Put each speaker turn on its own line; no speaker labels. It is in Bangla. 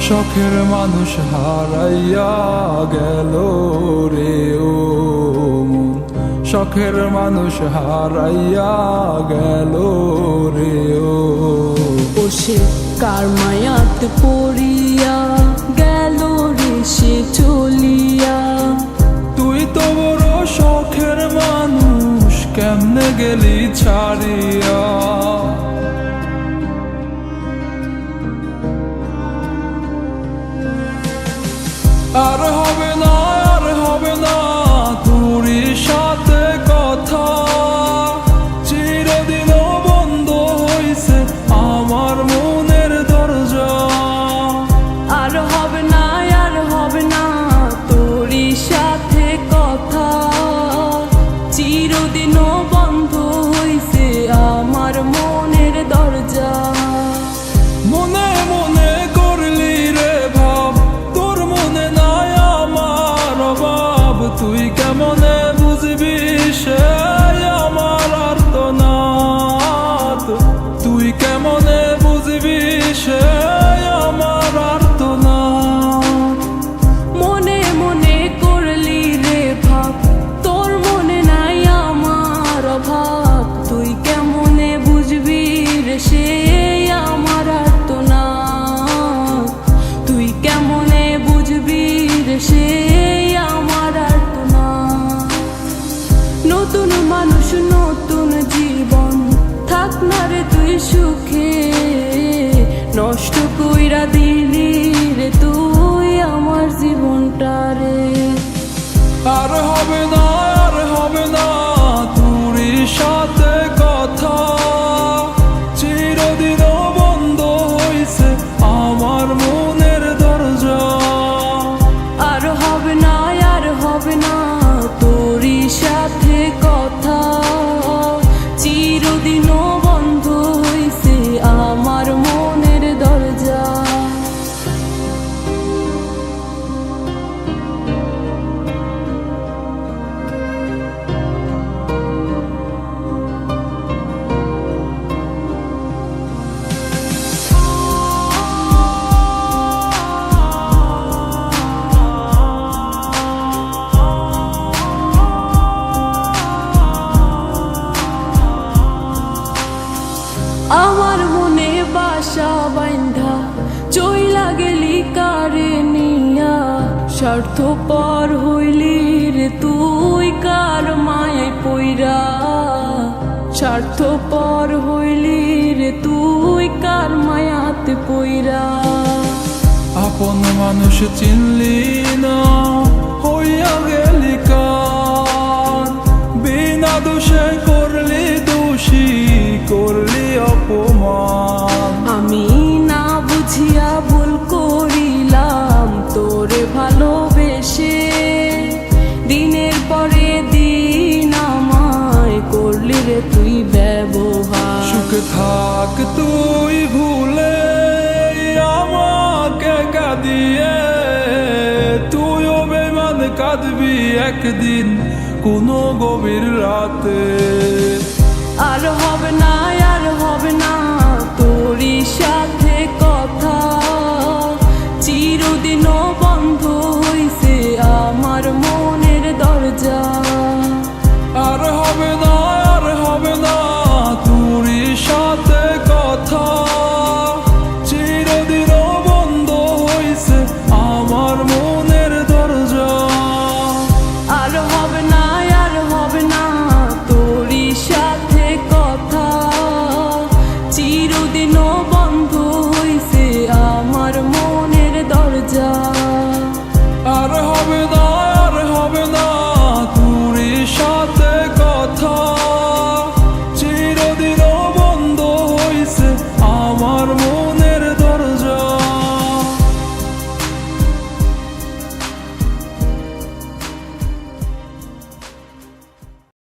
শখের মানুষ হারাইয়া গেল রে ও মন, শখের মানুষ হারাইয়া গেল রে ও।
সে কার মায়াত পড়িয়া গেল রে সে চলিয়া।
তুই তো বড় শখের মানুষ, কেমনে গেলি ছাড়িয়া। আর হবে না, আর হবে না তোরই সাথে কথা, চিরদিন বন্ধ হইছে আমার মনের দরজা।
আর হবে না, আর হবে না তোরই সাথে কথা, চিরদিনও বন্ধ হইছে আমার মনের দরজা।
মনে মনে করলি রে ভাব, তোর মনে নাই আমার অভাব। তুই কেমনে বুঝবি সে আমার আর্তনাদ, তুই কেমনে বুঝবি সে আমার আর্তনাদ।
মনে মনে করলি রে ভাব, তোর মনে নাই আমার অভাব। তুই কেমনে বুঝবি রে সে আমার আর্তনাদ, তুই কেমনে বুঝবি রে সে আমার আর্তনাদ। নতুন মানুষ নতুন জীবন, থাক না রে তুই সুখে, নষ্ট কইরা দিলি রে তুই আমার জীবনটা রে।
আর হবে না, আর হবে না তোরই সাথে কথা, চিরদিন বন্ধ হইছে আমার মনের দরজা।
আর হবে না, আর হবে না তোরই সাথে কথা, চিরদিনও বন্ধ হইছে আমার মনের দরজা। আমার মনে বাসা বাইন্ধা চইলা গেলি কারে নিয়া, স্বার্থপর হইলি রে তুই কার মায়ায় পইরা। স্বার্থপর হইলি রে তুই কার মায়াতে পইরা।
আপন মানুষ চিনলি না, হইয়া গেলি কার। বিনা দোষে করলি দোষী, করলি অপমান।
আমি না বুঝিয়া ভুল করিলাম তোরে ভালোবেসে, দিনের পরে দিন আমায় করলি রে তুই ব্যবহার।
সুখে থাক তুই ভুলে আমাকে কাঁদিয়ে, তুইও বেমান কাঁদবি একদিন কোনো গভীর রাতে।
আর হবে না,